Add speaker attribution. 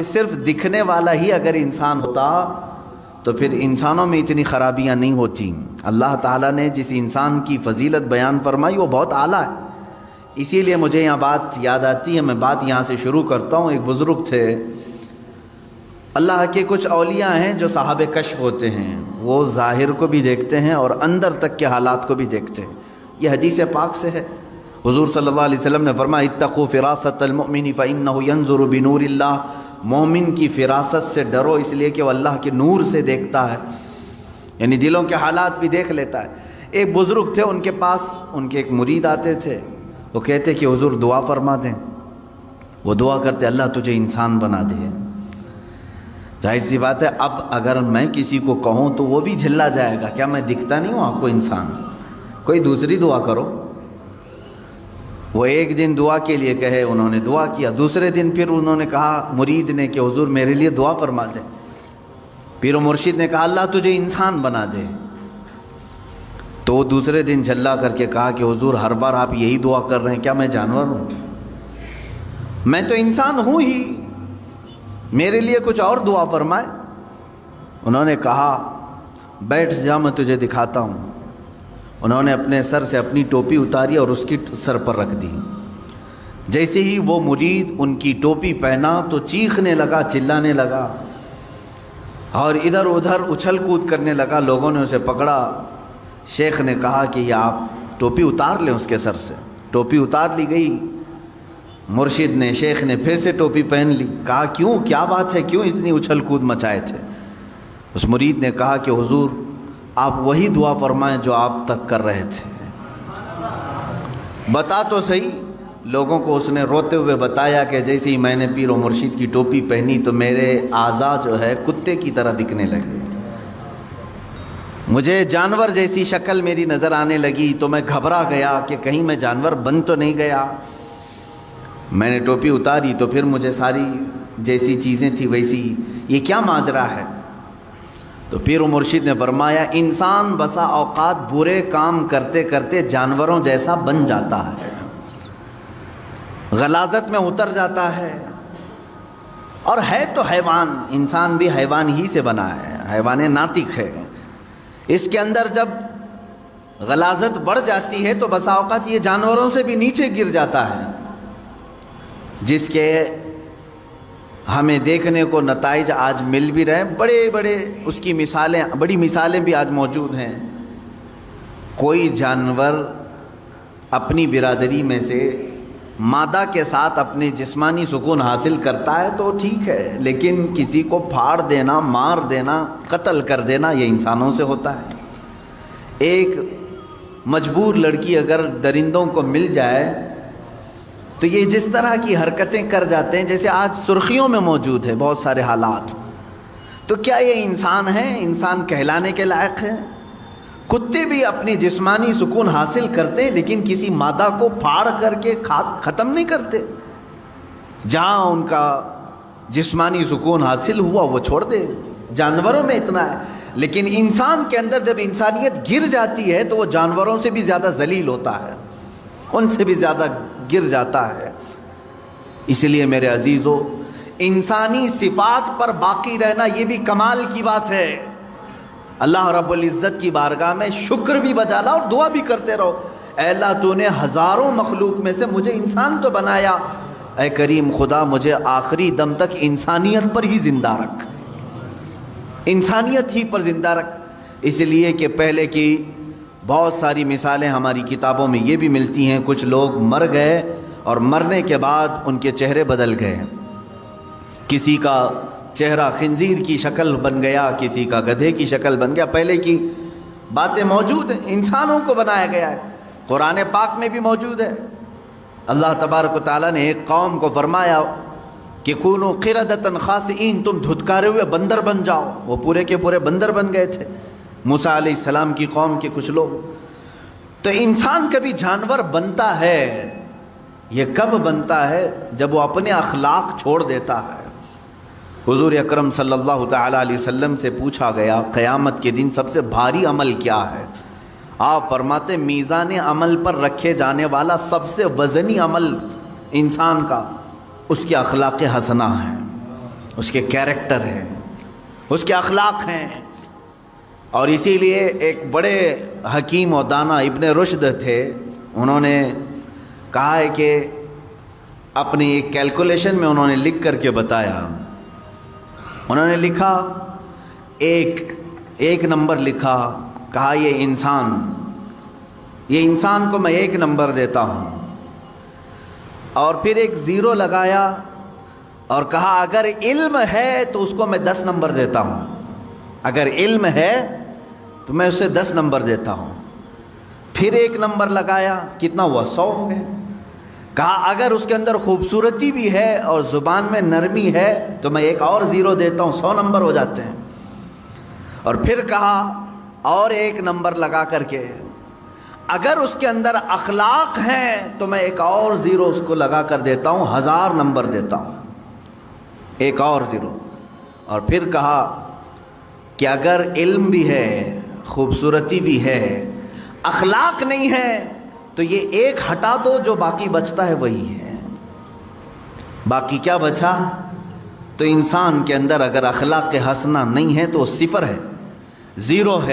Speaker 1: صرف دکھنے والا ہی اگر انسان ہوتا تو پھر انسانوں میں اتنی خرابیاں نہیں ہوتی۔ اللہ تعالیٰ نے جس انسان کی فضیلت بیان فرمائی وہ بہت اعلیٰ ہے، اسی لیے مجھے یہاں بات یاد آتی ہے، میں بات یہاں سے شروع کرتا ہوں۔ ایک بزرگ تھے، اللہ کے کچھ اولیاء ہیں جو صاحب کشف ہوتے ہیں، وہ ظاہر کو بھی دیکھتے ہیں اور اندر تک کے حالات کو بھی دیکھتے ہیں۔ یہ حدیث پاک سے ہے، حضور صلی اللہ علیہ وسلم نے فرمایا اتقوا فراست المؤمن فإنه ينظر بنور اللہ، مومن کی فراست سے ڈرو اس لیے کہ وہ اللہ کے نور سے دیکھتا ہے، یعنی دلوں کے حالات بھی دیکھ لیتا ہے۔ ایک بزرگ تھے، ان کے پاس ان کے ایک مرید آتے تھے، وہ کہتے کہ حضور دعا فرما دیں۔ وہ دعا کرتے اللہ تجھے انسان بنا دے۔ ظاہر سی بات ہے، اب اگر میں کسی کو کہوں تو وہ بھی جھلا جائے گا، کیا میں دکھتا نہیں ہوں آپ کو انسان؟ کوئی دوسری دعا کرو۔ وہ ایک دن دعا کے لیے کہے، انہوں نے دعا کیا، دوسرے دن پھر انہوں نے کہا مرید نے کہ حضور میرے لیے دعا فرما دے۔ پیر و مرشد نے کہا اللہ تجھے انسان بنا دے۔ تو وہ دوسرے دن جھلا کر کے کہا کہ حضور ہر بار آپ یہی دعا کر رہے ہیں، کیا میں جانور ہوں؟ میں تو انسان ہوں ہی، میرے لیے کچھ اور دعا فرمائے۔ انہوں نے کہا بیٹھ جا میں تجھے دکھاتا ہوں۔ انہوں نے اپنے سر سے اپنی ٹوپی اتاری اور اس کی سر پر رکھ دی۔ جیسے ہی وہ مرید ان کی ٹوپی پہنا تو چیخنے لگا، چلانے لگا اور ادھر ادھر اچھل کود کرنے لگا۔ لوگوں نے اسے پکڑا۔ شیخ نے کہا کہ یہ آپ ٹوپی اتار لیں اس کے سر سے۔ ٹوپی اتار لی گئی۔ مرشد نے، شیخ نے پھر سے ٹوپی پہن لی۔ کہا کیوں، کیا بات ہے، کیوں اتنی اچھل کود مچائے تھے؟ اس مرید نے کہا کہ حضور آپ وہی دعا فرمائیں جو آپ تک کر رہے تھے۔ بتا تو صحیح۔ لوگوں کو اس نے روتے ہوئے بتایا کہ جیسے ہی میں نے پیر و مرشد کی ٹوپی پہنی تو میرے اعضاء جو ہے کتے کی طرح دکھنے لگے، مجھے جانور جیسی شکل میری نظر آنے لگی، تو میں گھبرا گیا کہ کہیں میں جانور بن تو نہیں گیا۔ میں نے ٹوپی اتاری تو پھر مجھے ساری جیسی چیزیں تھی ویسی، یہ کیا ماجرا ہے؟ تو پیر و مرشد نے فرمایا انسان بسا اوقات برے کام کرتے کرتے جانوروں جیسا بن جاتا ہے، غلاظت میں اتر جاتا ہے، اور ہے تو حیوان، انسان بھی حیوان ہی سے بنا ہے، حیوان ناطق ہے۔ اس کے اندر جب غلاظت بڑھ جاتی ہے تو بسا اوقات یہ جانوروں سے بھی نیچے گر جاتا ہے، جس کے ہمیں دیکھنے کو نتائج آج مل بھی رہے ہیں۔ بڑے بڑے اس کی مثالیں، بڑی مثالیں بھی آج موجود ہیں۔ کوئی جانور اپنی برادری میں سے مادہ کے ساتھ اپنے جسمانی سکون حاصل کرتا ہے تو ٹھیک ہے، لیکن کسی کو پھاڑ دینا، مار دینا، قتل کر دینا یہ انسانوں سے ہوتا ہے۔ ایک مجبور لڑکی اگر درندوں کو مل جائے تو یہ جس طرح کی حرکتیں کر جاتے ہیں، جیسے آج سرخیوں میں موجود ہے بہت سارے حالات، تو کیا یہ انسان ہیں؟ انسان کہلانے کے لائق ہے؟ کتے بھی اپنی جسمانی سکون حاصل کرتے لیکن کسی مادہ کو پھاڑ کر کے ختم نہیں کرتے۔ جہاں ان کا جسمانی سکون حاصل ہوا وہ چھوڑ دے۔ جانوروں میں اتنا ہے، لیکن انسان کے اندر جب انسانیت گر جاتی ہے تو وہ جانوروں سے بھی زیادہ ذلیل ہوتا ہے، ان سے بھی زیادہ گر جاتا ہے۔ اس لیے میرے عزیزو، انسانی صفات پر باقی رہنا یہ بھی کمال کی بات ہے۔ اللہ رب العزت کی بارگاہ میں شکر بھی بجا لا اور دعا بھی کرتے رہو، اے اللہ تو نے ہزاروں مخلوق میں سے مجھے انسان تو بنایا، اے کریم خدا مجھے آخری دم تک انسانیت پر ہی زندہ رکھ، انسانیت ہی پر زندہ رکھ۔ اس لیے کہ پہلے کی بہت ساری مثالیں ہماری کتابوں میں یہ بھی ملتی ہیں، کچھ لوگ مر گئے اور مرنے کے بعد ان کے چہرے بدل گئے، کسی کا چہرہ خنزیر کی شکل بن گیا، کسی کا گدھے کی شکل بن گیا۔ پہلے کی باتیں موجود ہیں، انسانوں کو بنایا گیا ہے، قرآن پاک میں بھی موجود ہے۔ اللہ تبارک و تعالیٰ نے ایک قوم کو فرمایا کہ کونوا قردۃ خاسئین، تم دھتکارے ہوئے بندر بن جاؤ، وہ پورے کے پورے بندر بن گئے تھے، موسیٰ علیہ السلام کی قوم کے کچھ لوگ۔ تو انسان کبھی جانور بنتا ہے، یہ کب بنتا ہے؟ جب وہ اپنے اخلاق چھوڑ دیتا ہے۔ حضور اکرم صلی اللہ تعالیٰ علیہ وسلم سے پوچھا گیا قیامت کے دن سب سے بھاری عمل کیا ہے؟ آپ فرماتے میزان عمل پر رکھے جانے والا سب سے وزنی عمل انسان کا اس کی اخلاق حسنہ ہے۔ اس کے کیریکٹر ہیں، اس کے اخلاق ہیں. اور اسی لیے ایک بڑے حکیم و دانا ابن رشد تھے، انہوں نے کہا ہے کہ اپنی ایک کیلکولیشن میں انہوں نے لکھ کر کے بتایا. انہوں نے لکھا ایک نمبر لکھا، کہا یہ انسان کو میں 1 نمبر دیتا ہوں. اور پھر ایک 0 لگایا اور کہا اگر علم ہے تو اس کو میں 10 نمبر دیتا ہوں. اگر علم ہے تو میں اسے 10 نمبر دیتا ہوں. پھر 1 نمبر لگایا، کتنا ہوا؟ 100 ہو گئے. کہا اگر اس کے اندر خوبصورتی بھی ہے اور زبان میں نرمی ہے تو میں 1 اور 0 دیتا ہوں، 100 نمبر ہو جاتے ہیں. اور پھر کہا اور 1 نمبر لگا کر کے اگر اس کے اندر اخلاق ہیں تو میں 1 اور 0 اس کو لگا کر دیتا ہوں، 1000 نمبر دیتا ہوں. 1 اور 0. اور پھر کہا کہ اگر علم بھی ہے، خوبصورتی بھی ہے، اخلاق نہیں ہے تو یہ 1 ہٹا دو، جو باقی بچتا ہے وہی ہے. باقی کیا بچا؟ تو انسان کے اندر اگر اخلاق حسنہ نہیں ہے تو وہ 0 ہے، 0 ہے.